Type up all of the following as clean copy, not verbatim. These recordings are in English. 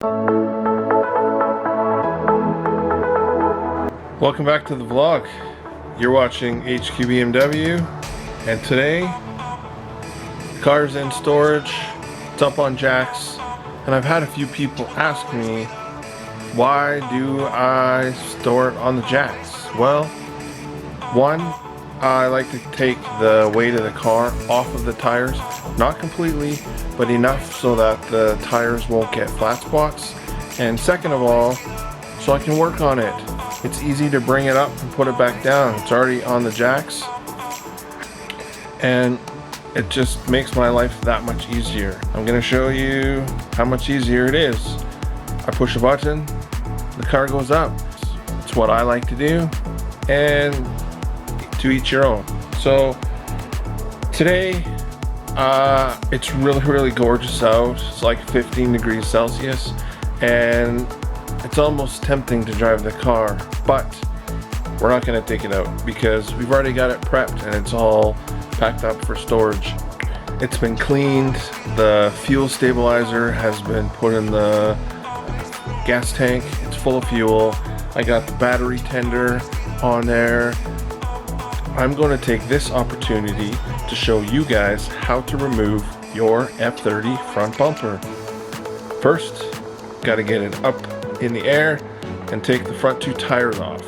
Welcome back to the vlog. You're watching HQ BMW, and today the car's in storage. It's up on jacks, and I've had a few people ask me, why do I store it on the jacks? Well, one, I like to take the weight of the car off of the tires, not completely, but enough so that the tires won't get flat spots. And second of all, so I can work on it. It's easy to bring it up and put it back down. It's already on the jacks, and it just makes my life that much easier. I'm gonna show you how much easier it is. I push a button, the car goes up. It's what I like to do, and to each your own. So today, it's really gorgeous out. It's like 15 degrees Celsius, and it's almost tempting to drive the car, but we're not going to take it out because we've already got it prepped and it's all packed up for storage. It's been cleaned, the fuel stabilizer has been put in the gas tank, it's full of fuel. I got the battery tender on there. I'm going to take this opportunity to show you guys how to remove your F30 front bumper. First, got to get it up in the air and take the front two tires off.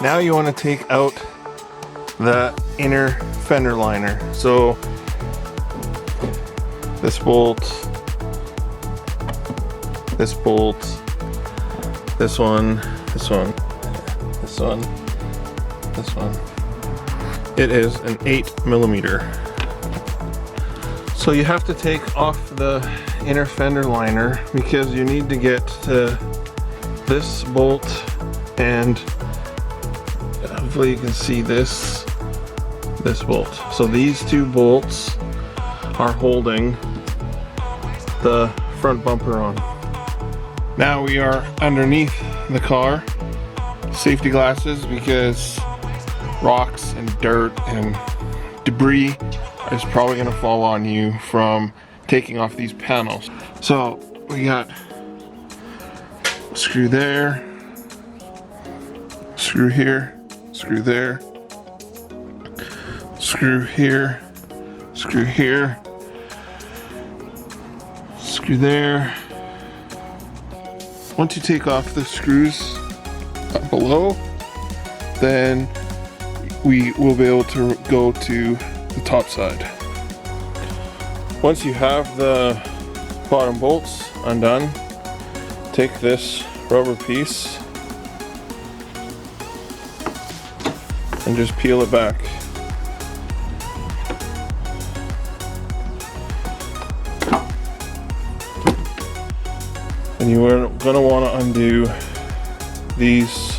Now you want to take out the inner fender liner. So this bolt, this bolt, this one, this one, this one, this one. It is an 8mm. So you have to take off the inner fender liner because you need to get to this bolt, and hopefully you can see this bolt. So these two bolts are holding the front bumper on. Now we are underneath the car. Safety glasses, because rocks and dirt and debris is probably going to fall on you from taking off these panels. So we got a screw there, screw here, screw there, screw here, screw here, screw there. Once you take off the screws up below, then we will be able to go to the top side. Once you have the bottom bolts undone, take this rubber piece and just peel it back. And you are going to want to undo these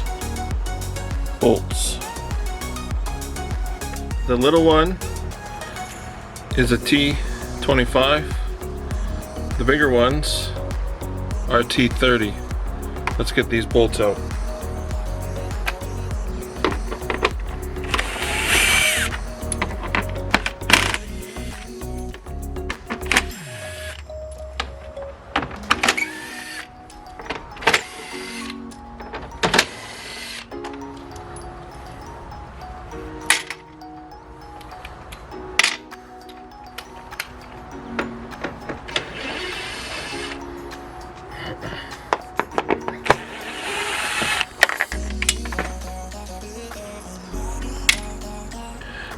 bolts. The little one is a T25. The bigger ones are T30. Let's get these bolts out.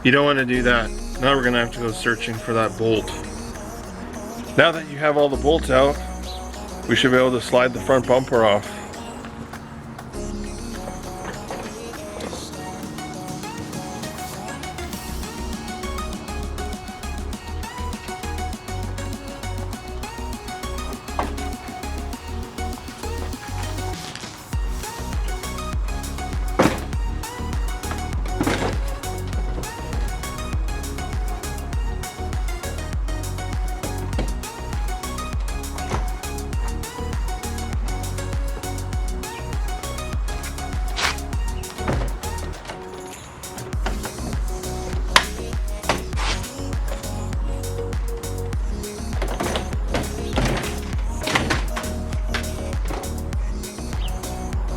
You don't want to do that. Now we're going to have to go searching for that bolt. Now that you have all the bolts out, we should be able to slide the front bumper off.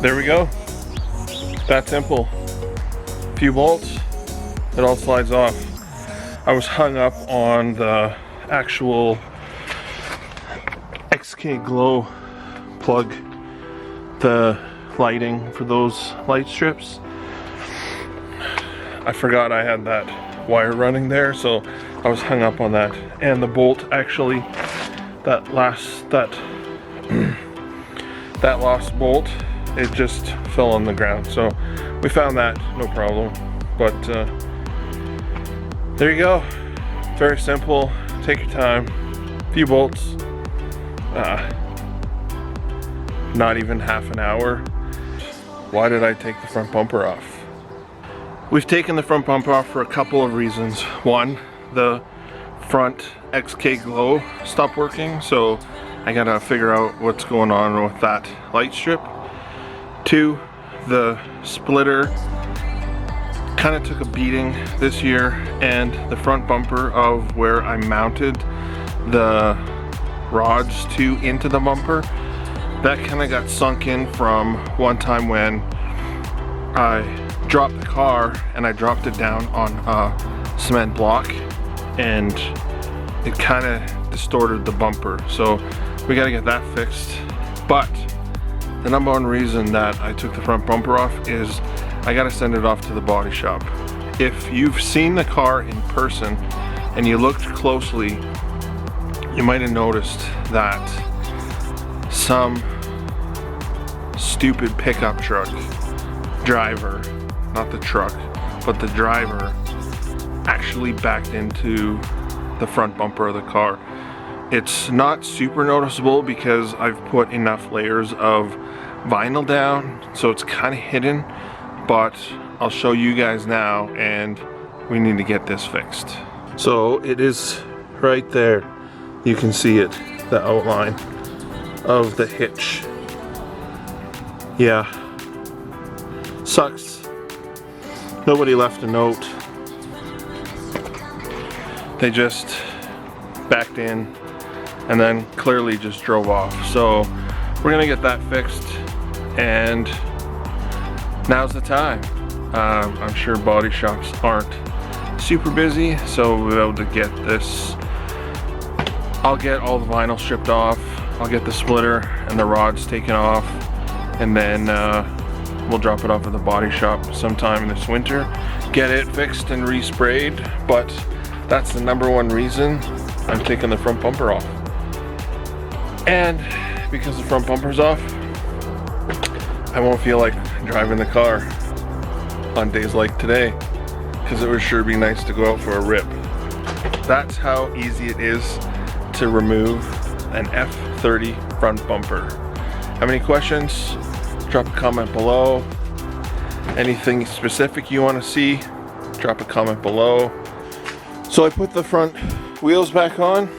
there we go. That simple. A few bolts, it all slides off. I was hung up on the actual XKGLOW plug, the lighting for those light strips. I forgot I had that wire running there, so I was hung up on that. And the bolt actually, that last bolt, it just fell on the ground. So we found that, no problem. But there you go. Very simple. Take your time. A few bolts. Not even half an hour. Why did I take the front bumper off? We've taken the front bumper off for a couple of reasons. One, the front XKGLOW stopped working, so I gotta figure out what's going on with that light strip. Two, the splitter kind of took a beating this year, and the front bumper of where I mounted the rods to into the bumper, that kind of got sunk in from one time when I dropped the car and I dropped it down on a cement block, and it kind of distorted the bumper. So we got to get that fixed. But the number one reason that I took the front bumper off is I got to send it off to the body shop. If you've seen the car in person and you looked closely, you might have noticed that some stupid pickup truck driver, not the truck, but the driver, actually backed into the front bumper of the car. It's not super noticeable because I've put enough layers of vinyl down, so it's kind of hidden, but I'll show you guys now, and we need to get this fixed. So it is right there. You can see it, the outline of the hitch. Yeah, sucks. Nobody left a note. They just backed in and then clearly just drove off. So we're gonna get that fixed, and now's the time. I'm sure body shops aren't super busy, so we'll be able to get this. I'll get all the vinyl stripped off, I'll get the splitter and the rods taken off, and then we'll drop it off at the body shop sometime this winter, get it fixed and resprayed. But that's the number one reason I'm taking the front bumper off. And because the front bumper's off, I won't feel like driving the car on days like today, because it would sure be nice to go out for a rip. That's how easy it is to remove an F30 front bumper. Have any questions? Drop a comment below. Anything specific you want to see, drop a comment below. So I put the front wheels back on,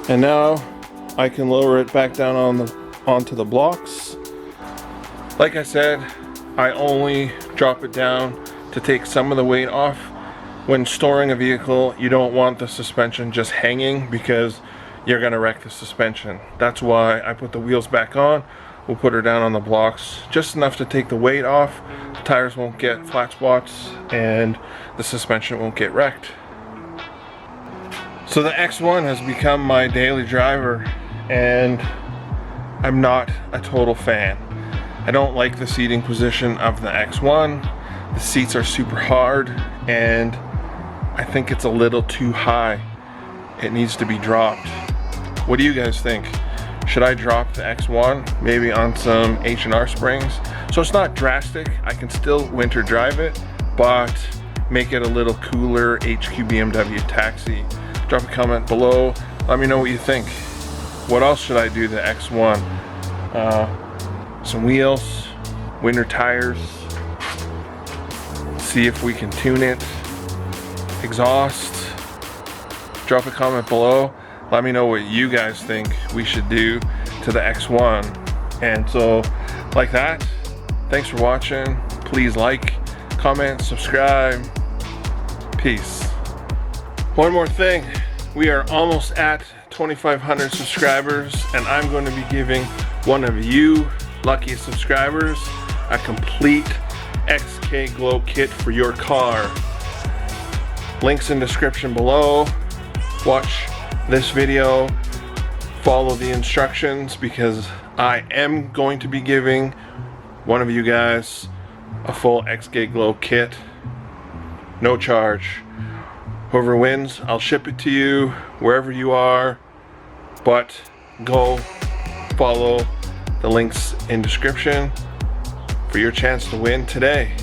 and now I can lower it back down onto the blocks. Like I said, I only drop it down to take some of the weight off. When storing a vehicle, you don't want the suspension just hanging, because you're gonna wreck the suspension. That's why I put the wheels back on. We'll put her down on the blocks, just enough to take the weight off. The tires won't get flat spots, and the suspension won't get wrecked. So the X1 has become my daily driver, and I'm not a total fan. I don't like the seating position of the X1. The seats are super hard, and I think it's a little too high. It needs to be dropped. What do you guys think? Should I drop the X1 maybe on some H&R springs? So it's not drastic. I can still winter drive it, but make it a little cooler HQ BMW taxi. Drop a comment below. Let me know what you think. What else should I do to the X1? Some wheels, winter tires. See if we can tune it. Exhaust. Drop a comment below. Let me know what you guys think we should do to the X1. And so, like that, thanks for watching. Please like, comment, subscribe. Peace. One more thing, we are almost at 2,500 subscribers, and I'm going to be giving one of you lucky subscribers a complete XKGLOW kit for your car. Links in description below. Watch this video, follow the instructions, because I am going to be giving one of you guys a full XKGLOW kit, no charge. Whoever wins, I'll ship it to you wherever you are, but go follow the links in description for your chance to win today.